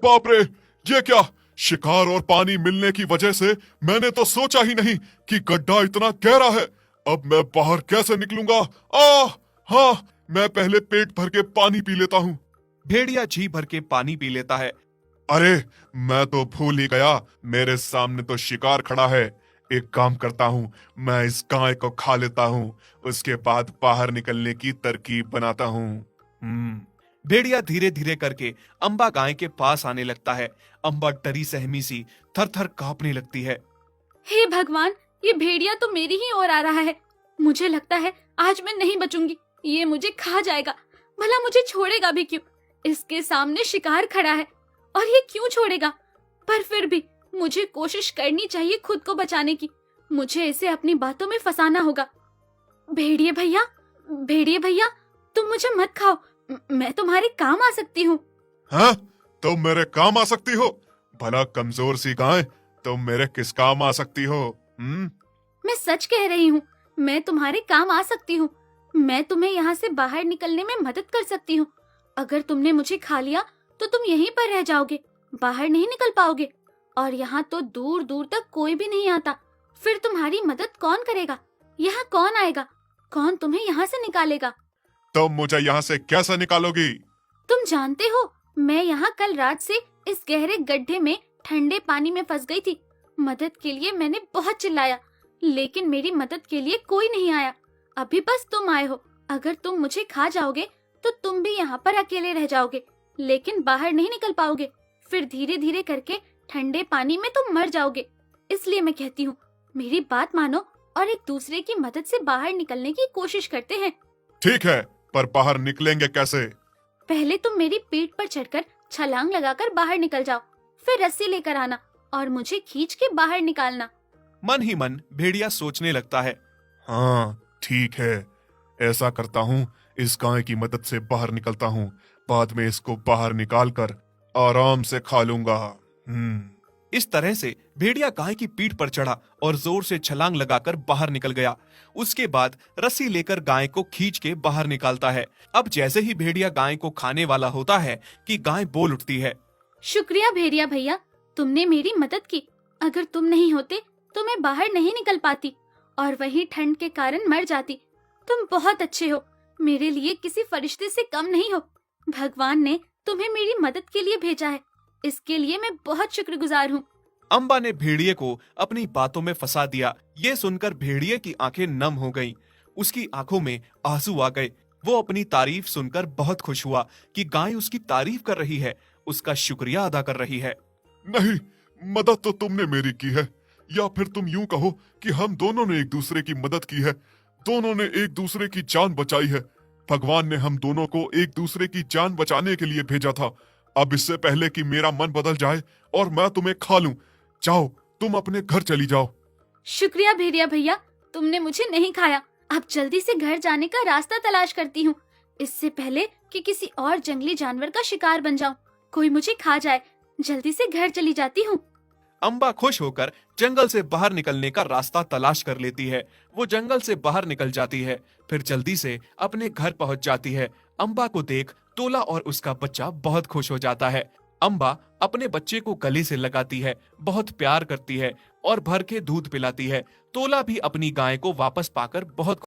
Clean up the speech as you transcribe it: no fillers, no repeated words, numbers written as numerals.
बाप रे, ये क्या? शिकार और पानी मिलने की वजह से मैंने तो सोचा ही नहीं कि गड्ढा इतना गहरा है। अब मैं बाहर कैसे निकलूंगा? हाँ, मैं पहले पेट भर के पानी पी लेता हूँ। भेड़िया जी भर के पानी पी लेता है। अरे, मैं तो भूल ही गया, मेरे सामने तो शिकार खड़ा है। एक काम करता हूँ, मैं इस गाय को खा लेता हूँ, उसके बाद बाहर निकलने की तरकीब बनाता हूँ। भेड़िया धीरे धीरे करके अम्बा गाय के पास आने लगता है। अम्बा डरी सहमी सी थर थर कांपने लगती है। हे भगवान, ये भेड़िया तो मेरी ही ओर आ रहा है। मुझे लगता है आज मैं नहीं बचूंगी, ये मुझे खा जाएगा। भला मुझे छोड़ेगा भी क्यों? इसके सामने शिकार खड़ा है और ये क्यों छोड़ेगा? पर फिर भी मुझे कोशिश करनी चाहिए खुद को बचाने की। मुझे इसे अपनी बातों में फंसाना होगा। भेड़िए भैया, तुम मुझे मत खाओ, मैं तुम्हारे काम आ सकती हूँ। हाँ, तुम मेरे काम आ सकती हो? भला कमजोर सी गाय, तुम मेरे किस काम आ सकती हो? मैं सच कह रही हूँ, मैं तुम्हारे काम आ सकती हूँ। मैं तुम्हें यहाँ से बाहर निकलने में मदद कर सकती हूँ। अगर तुमने मुझे खा लिया तो तुम यहीं पर रह जाओगे, बाहर नहीं निकल पाओगे। और यहाँ तो दूर दूर तक कोई भी नहीं आता। फिर तुम्हारी मदद कौन करेगा? यहाँ कौन आएगा? कौन तुम्हें यहाँ से निकालेगा? तुम मुझे यहाँ से कैसे निकालोगी? तुम जानते हो, मैं यहाँ कल रात से इस गहरे गड्ढे में ठंडे पानी में फंस गई थी। मदद के लिए मैंने बहुत चिल्लाया, लेकिन मेरी मदद के लिए कोई नहीं आया। अभी बस तुम आए हो। अगर तुम मुझे खा जाओगे तो तुम भी यहाँ पर अकेले रह जाओगे, लेकिन बाहर नहीं निकल पाओगे। फिर धीरे धीरे करके ठंडे पानी में तुम मर जाओगे। इसलिए मैं कहती हूँ, मेरी बात मानो और एक दूसरे की मदद से बाहर निकलने की कोशिश करते हैं। ठीक है, पर बाहर निकलेंगे कैसे? पहले तुम मेरी पीठ पर चढ़कर छलांग लगाकर बाहर निकल जाओ, फिर रस्सी लेकर आना और मुझे खींच के बाहर निकालना। मन ही मन भेड़िया सोचने लगता है। हाँ, ठीक है, ऐसा करता हूँ। इस गाय की मदद से बाहर निकलता हूँ, बाद में इसको बाहर निकाल कर आराम से खा लूंगा। इस तरह से भेड़िया गाय की पीठ पर चढ़ा और जोर से छलांग लगाकर बाहर निकल गया। उसके बाद रस्सी लेकर गाय को खींच के बाहर निकालता है। अब जैसे ही भेड़िया गाय को खाने वाला होता है कि गाय बोल उठती है। शुक्रिया भेड़िया भैया, तुमने मेरी मदद की। अगर तुम नहीं होते तो मैं बाहर नहीं निकल पाती और वहीं ठंड के कारण मर जाती। तुम बहुत अच्छे हो, मेरे लिए किसी फरिश्ते से कम नहीं हो। भगवान ने तुम्हें मेरी मदद के लिए भेजा है, इसके लिए मैं बहुत शुक्रगुजार हूँ। अम्बा ने भेड़िए को अपनी बातों में फंसा दिया। ये सुनकर भेड़िए की आंखें नम हो गईं। उसकी आंखों में आंसू आ गए। वो अपनी तारीफ सुनकर बहुत खुश हुआ कि गाय उसकी तारीफ कर रही है, उसका शुक्रिया अदा कर रही है। नहीं, मदद तो तुमने मेरी की है, या फिर तुम यूं कहो कि हम दोनों ने एक दूसरे की मदद की है। दोनों ने एक दूसरे की जान बचाई है। भगवान ने हम दोनों को एक दूसरे की जान बचाने के लिए भेजा था। अब इससे पहले कि मेरा मन बदल जाए और मैं तुम्हें खा लूं, जाओ, तुम अपने घर चली जाओ। शुक्रिया भेड़िया भैया, तुमने मुझे नहीं खाया। अब जल्दी से घर जाने का रास्ता तलाश करती हूँ, इससे पहले कि किसी और जंगली जानवर का शिकार बन जाऊं, कोई मुझे खा जाए। जल्दी से घर चली जाती हूँ। अम्बा खुश होकर जंगल से बाहर निकलने का रास्ता तलाश कर लेती है। वो जंगल से बाहर निकल जाती है, फिर जल्दी से अपने घर पहुंच जाती है। अम्बा को देख तोला और उसका बच्चा बहुत खुश हो जाता है। अम्बा अपने बच्चे को गले से लगाती है, बहुत प्यार करती है और भर के दूध पिलाती है। तोला भी अपनी गाय को वापस पाकर बहुत